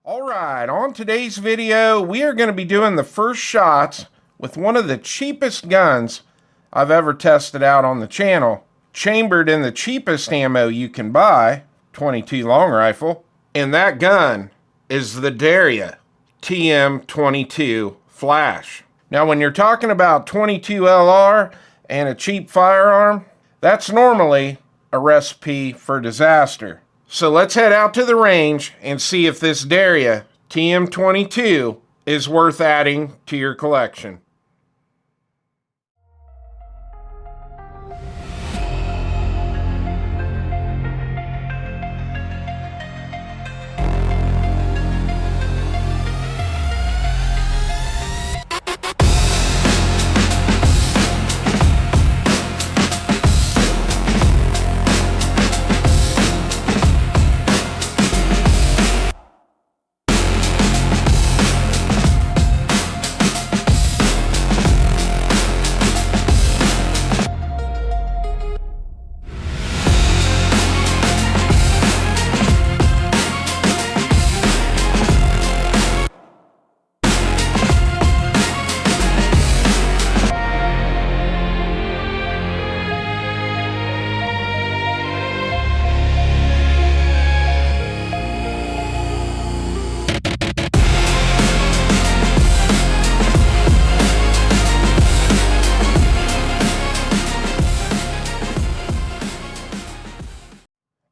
Alright, on today's video, we are going to be doing the first shots with one of the cheapest guns I've ever tested out on the channel, chambered in the cheapest ammo you can buy, 22 long rifle, and that gun is the Derya TM22 Flash. Now when you're talking about 22 LR and a cheap firearm, that's normally a recipe for disaster. So let's head out to the range and see if this Derya TM22 is worth adding to your collection.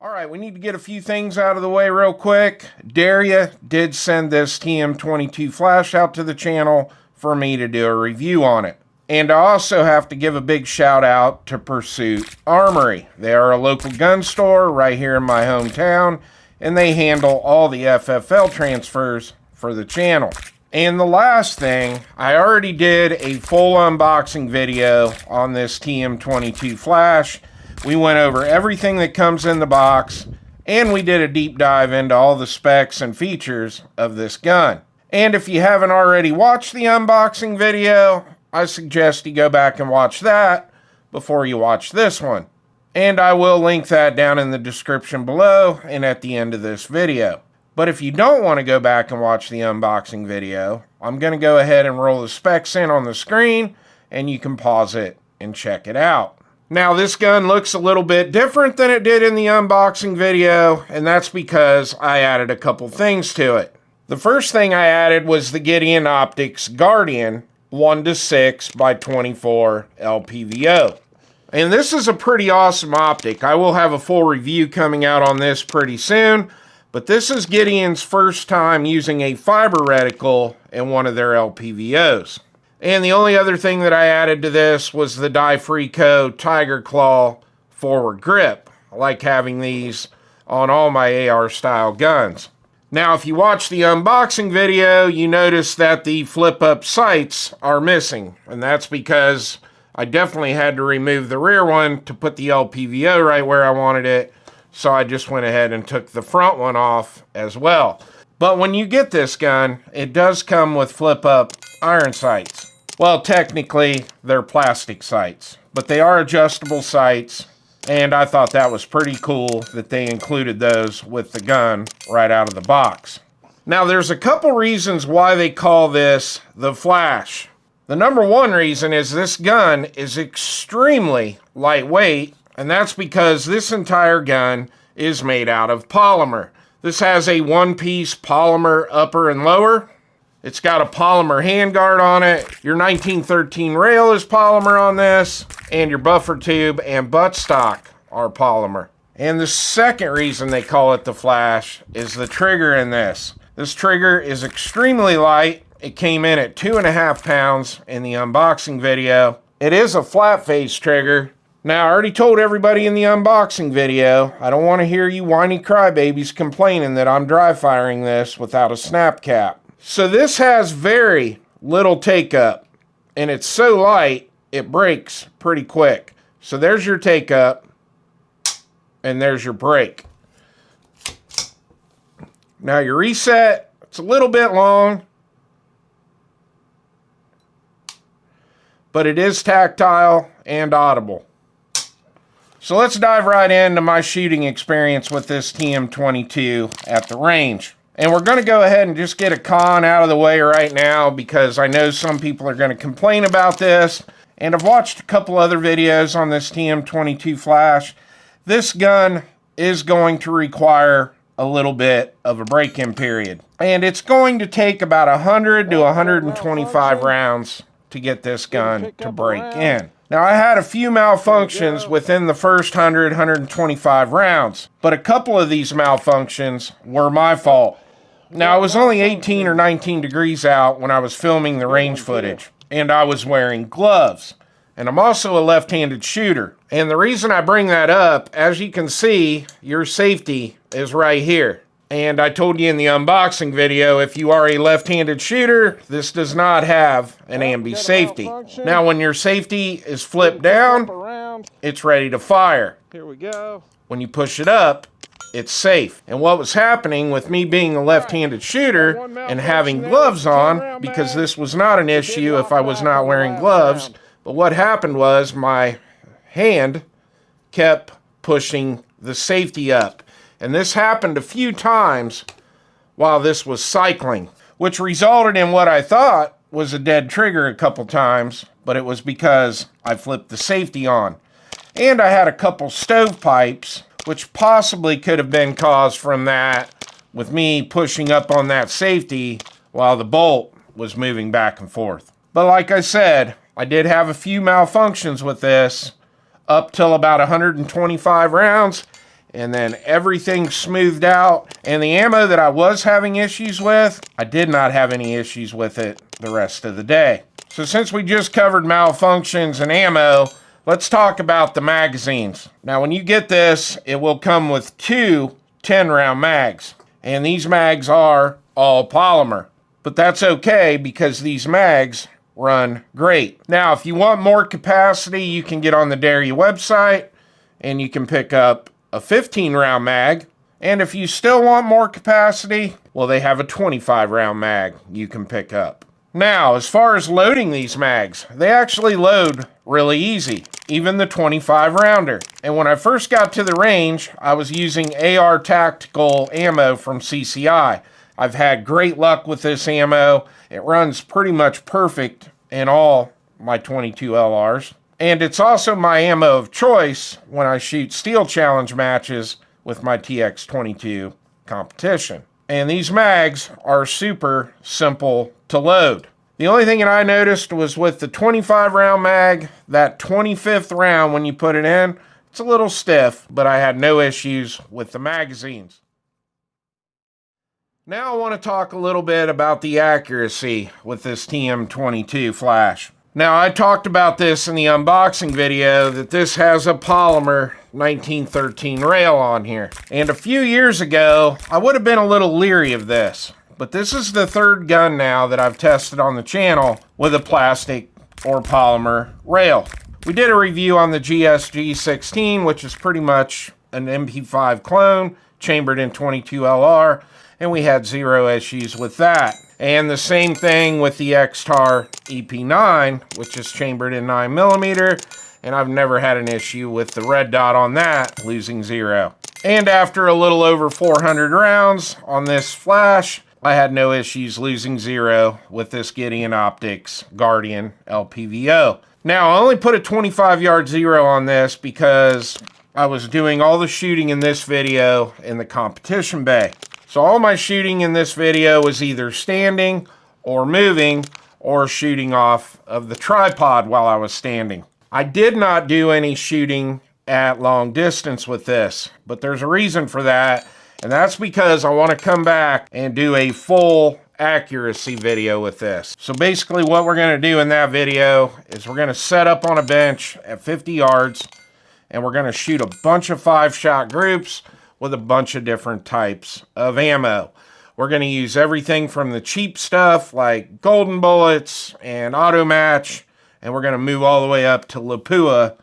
Alright, we need to get a few things out of the way real quick. Derya did send this TM22 Flash out to the channel for me to do a review on it. And I also have to give a big shout out to Pursuit Armory. They are a local gun store right here in my hometown, and they handle all the FFL transfers for the channel. And the last thing, I already did a full unboxing video on this TM22 Flash. We went over everything that comes in the box, and we did a deep dive into all the specs and features of this gun. And if you haven't already watched the unboxing video, I suggest you go back and watch that before you watch this one. And I will link that down in the description below and at the end of this video. But if you don't want to go back and watch the unboxing video, I'm going to go ahead and roll the specs in on the screen, and you can pause it and check it out. Now this gun looks a little bit different than it did in the unboxing video, and that's because I added a couple things to it. The first thing I added was the Gideon Optics Guardian 1:6 by 24 LPVO. And this is a pretty awesome optic. I will have a full review coming out on this pretty soon, but this is Gideon's first time using a fiber reticle in one of their LPVOs. And the only other thing that I added to this was the Die-Frico Tiger Claw forward grip. I like having these on all my AR style guns. Now if you watch the unboxing video, you notice that the flip up sights are missing. And that's because I definitely had to remove the rear one to put the LPVO right where I wanted it. So I just went ahead and took the front one off as well. But when you get this gun, it does come with flip up iron sights. Well, technically, they're plastic sights, but they are adjustable sights, and I thought that was pretty cool that they included those with the gun right out of the box. Now, there's a couple reasons why they call this the Flash. The number one reason is this gun is extremely lightweight, and that's because this entire gun is made out of polymer. This has a one-piece polymer upper and lower. It's got a polymer handguard on it. Your 1913 rail is polymer on this, and your buffer tube and buttstock are polymer. And the second reason they call it the Flash is the trigger in this. This trigger is extremely light. It came in at 2.5 pounds in the unboxing video. It is a flat face trigger. Now, I already told everybody in the unboxing video, I don't want to hear you whiny crybabies complaining that I'm dry firing this without a snap cap. So this has very little take up, and it's so light, it breaks pretty quick. So there's your take up, and there's your break. Now your reset, it's a little bit long, but it is tactile and audible. So let's dive right into my shooting experience with this TM22 at the range. And we're going to go ahead and just get a con out of the way right now because I know some people are going to complain about this. And I've watched a couple other videos on this TM22 Flash. This gun is going to require a little bit of a break-in period. And it's going to take about 100 to 125 rounds to get this gun to break in. Now, I had a few malfunctions within the first 100, 125 rounds, but a couple of these malfunctions were my fault. Now, it was only 18 or 19 degrees out when I was filming the range footage, and I was wearing gloves. And I'm also a left-handed shooter. And the reason I bring that up, as you can see, your safety is right here. And I told you in the unboxing video, if you are a left-handed shooter, this does not have an ambi safety. Now, when your safety is flipped down, it's ready to fire. Here we go. When you push it up, it's safe. And what was happening with me being a left-handed shooter and having gloves on, because this was not an issue if I was not wearing gloves, but what happened was my hand kept pushing the safety up. And this happened a few times while this was cycling, which resulted in what I thought was a dead trigger a couple times, but it was because I flipped the safety on. And I had a couple stovepipes, which possibly could have been caused from that, with me pushing up on that safety while the bolt was moving back and forth. But like I said, I did have a few malfunctions with this up till about 125 rounds, and then everything smoothed out. And the ammo that I was having issues with, I did not have any issues with it the rest of the day. So since we just covered malfunctions and ammo, let's talk about the magazines. Now, when you get this, it will come with two 10-round mags. And these mags are all polymer. But that's okay because these mags run great. Now, if you want more capacity, you can get on the Derya website and you can pick up a 15-round mag. And if you still want more capacity, well, they have a 25-round mag you can pick up. Now, as far as loading these mags, they actually load really easy, even the 25-rounder. And when I first got to the range, I was using AR Tactical ammo from CCI. I've had great luck with this ammo. It runs pretty much perfect in all my 22 LRs. And it's also my ammo of choice when I shoot Steel Challenge matches with my TX22 competition. And these mags are super simple to load. The only thing that I noticed was with the 25-round mag, that 25th round when you put it in, it's a little stiff, but I had no issues with the magazines. Now I want to talk a little bit about the accuracy with this TM22 Flash. Now, I talked about this in the unboxing video, that this has a polymer 1913 rail on here. And a few years ago, I would have been a little leery of this. But this is the third gun now that I've tested on the channel with a plastic or polymer rail. We did a review on the GSG-16, which is pretty much an MP5 clone, chambered in 22 LR, and we had zero issues with that. And the same thing with the X-Tar EP9, which is chambered in 9mm, and I've never had an issue with the red dot on that, losing zero. And after a little over 400 rounds on this Flash, I had no issues losing zero with this Gideon Optics Guardian LPVO. Now, I only put a 25-yard zero on this because I was doing all the shooting in this video in the competition bay. So all my shooting in this video was either standing or moving or shooting off of the tripod while I was standing. I did not do any shooting at long distance with this, but there's a reason for that, and that's because I want to come back and do a full accuracy video with this. So basically what we're going to do in that video is we're going to set up on a bench at 50 yards, and we're going to shoot a bunch of 5-shot groups with a bunch of different types of ammo. We're going to use everything from the cheap stuff like golden bullets and auto match, and we're going to move all the way up to Lapua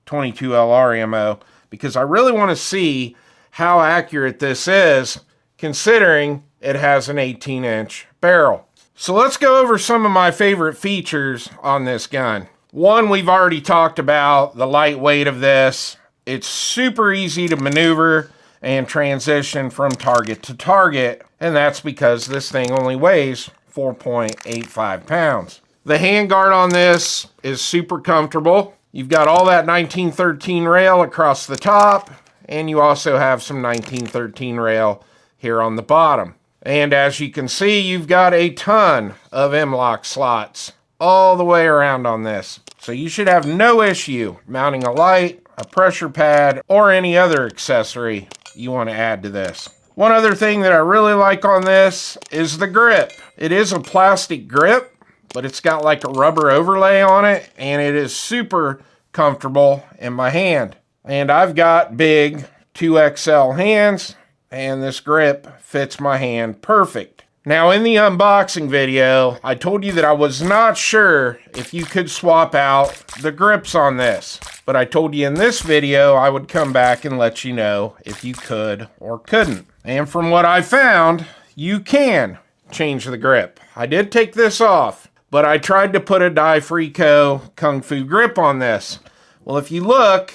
22 LR ammo, because I really want to see how accurate this is, considering it has an 18-inch barrel. So let's go over some of my favorite features on this gun. One, we've already talked about the lightweight of this. It's super easy to maneuver and transition from target to target, and that's because this thing only weighs 4.85 pounds. The handguard on this is super comfortable. You've got all that 1913 rail across the top, and you also have some 1913 rail here on the bottom. And as you can see, you've got a ton of M-LOK slots all the way around on this. So you should have no issue mounting a light, a pressure pad, or any other accessory you want to add to this. One other thing that I really like on this is the grip. It is a plastic grip, but it's got like a rubber overlay on it, and it is super comfortable in my hand. And I've got big 2XL hands, and this grip fits my hand perfect. Now, in the unboxing video, I told you that I was not sure if you could swap out the grips on this, but I told you in this video I would come back and let you know if you could or couldn't. And from what I found, you can change the grip. I did take this off, but I tried to put a Dai-Frico Kung Fu grip on this. Well, if you look,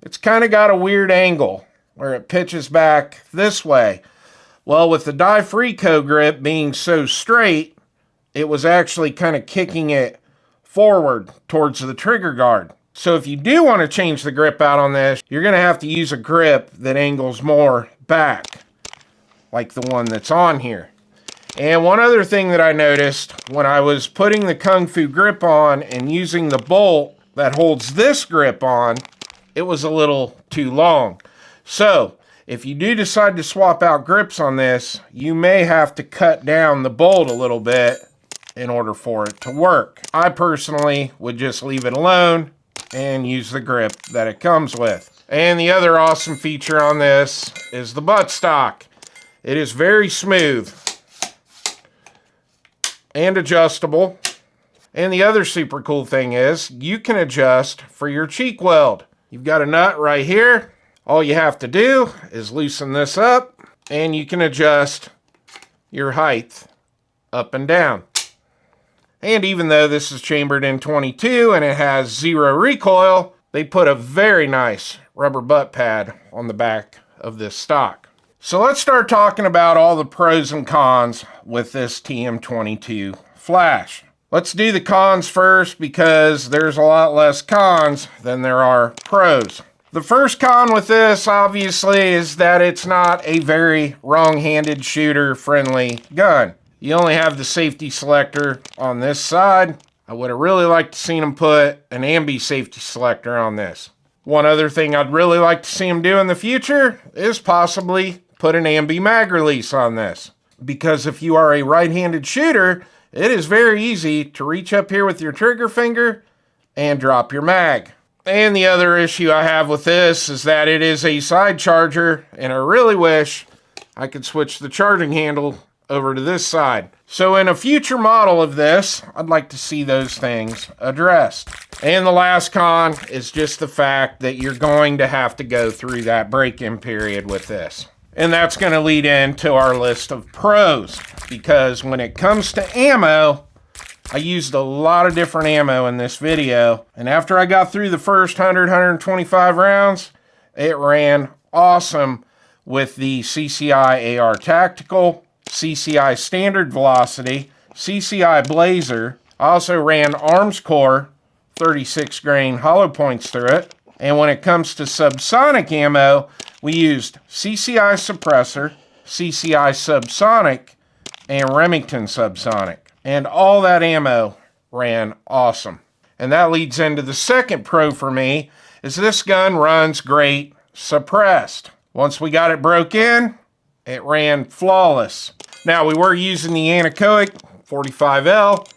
it's kind of got a weird angle where it pitches back this way. Well, with the Dai-Frico grip being so straight, it was actually kind of kicking it forward towards the trigger guard. So if you do want to change the grip out on this, you're going to have to use a grip that angles more back, like the one that's on here. And one other thing that I noticed when I was putting the Kung Fu grip on and using the bolt that holds this grip on, it was a little too long. So if you do decide to swap out grips on this, you may have to cut down the bolt a little bit in order for it to work. I personally would just leave it alone and use the grip that it comes with. And the other awesome feature on this is the buttstock. It is very smooth and adjustable. And the other super cool thing is you can adjust for your cheek weld. You've got a nut right here. All you have to do is loosen this up, and you can adjust your height up and down. And even though this is chambered in 22 and it has 0 recoil, they put a very nice rubber butt pad on the back of this stock. So let's start talking about all the pros and cons with this TM22 Flash. Let's do the cons first because there's a lot less cons than there are pros. The first con with this, obviously, is that it's not a very wrong-handed shooter-friendly gun. You only have the safety selector on this side. I would have really liked to see them put an ambi safety selector on this. One other thing I'd really like to see them do in the future is possibly put an ambi mag release on this. Because if you are a right-handed shooter, it is very easy to reach up here with your trigger finger and drop your mag. And the other issue I have with this is that it is a side charger, and I really wish I could switch the charging handle over to this side. So in a future model of this, I'd like to see those things addressed. And the last con is just the fact that you're going to have to go through that break-in period with this. And that's going to lead into our list of pros, because when it comes to ammo, I used a lot of different ammo in this video, and after I got through the first 125 rounds, it ran awesome with the CCI AR Tactical, CCI Standard Velocity, CCI Blazer. I also ran Arms Core 36 grain hollow points through it, and when it comes to subsonic ammo, we used CCI Suppressor, CCI Subsonic, and Remington Subsonic. And all that ammo ran awesome. And that leads into the second pro for me, is this gun runs great suppressed. Once we got it broke in, it ran flawless. Now, we were using the anechoic 45L,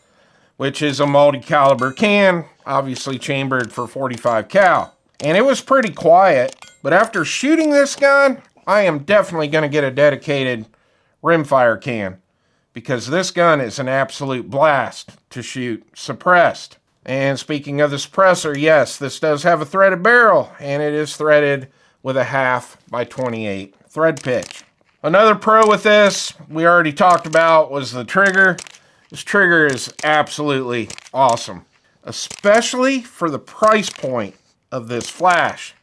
which is a multi-caliber can, obviously chambered for 45 cal. And it was pretty quiet, but after shooting this gun, I am definitely going to get a dedicated rimfire can, because this gun is an absolute blast to shoot suppressed. And speaking of the suppressor, yes, this does have a threaded barrel, and it is threaded with a 1/2x28 thread pitch. Another pro with this, we already talked about, was the trigger. This trigger is absolutely awesome, especially for the price point of this Flash.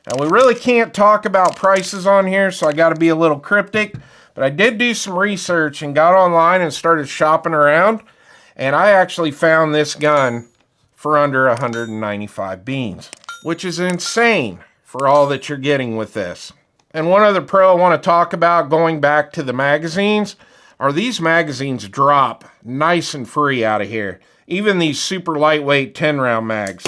Now, we really can't talk about prices on here, so I got to be a little cryptic, but I did do some research and got online and started shopping around, and I actually found this gun for under 195 beans, which is insane for all that you're getting with this. And one other pro I want to talk about, going back to the magazines, are these magazines drop nice and free out of here. Even these super lightweight 10-round mags,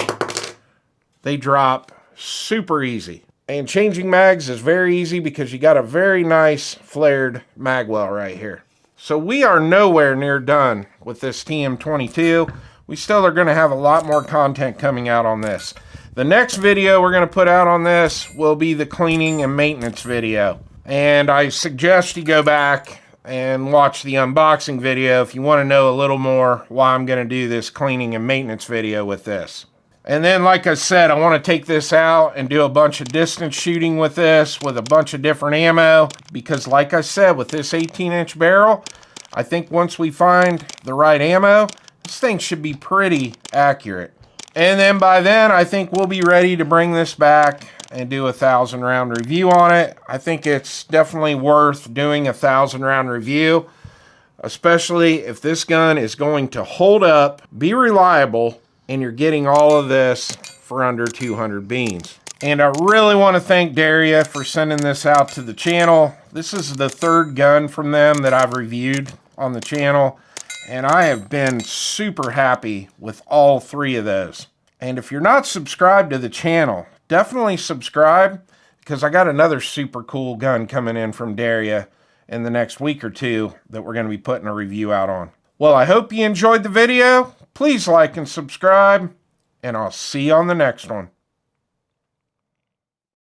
they drop super easy. And changing mags is very easy because you got a very nice flared mag well right here. So we are nowhere near done with this TM22. We still are going to have a lot more content coming out on this. The next video we're going to put out on this will be the cleaning and maintenance video. And I suggest you go back and watch the unboxing video if you want to know a little more why I'm going to do this cleaning and maintenance video with this. And then, like I said, I want to take this out and do a bunch of distance shooting with this with a bunch of different ammo, because like I said, with this 18-inch barrel, I think once we find the right ammo, this thing should be pretty accurate. And then by then, I think we'll be ready to bring this back and do a 1,000-round review on it. I think it's definitely worth doing a 1,000-round review, especially if this gun is going to hold up, be reliable, and you're getting all of this for under 200 beans. And I really want to thank Derya for sending this out to the channel. This is the third gun from them that I've reviewed on the channel, and I have been super happy with all three of those. And if you're not subscribed to the channel, definitely subscribe, because I got another super cool gun coming in from Derya in the next week or two that we're going to be putting a review out on. Well, I hope you enjoyed the video. Please like and subscribe, and I'll see you on the next one.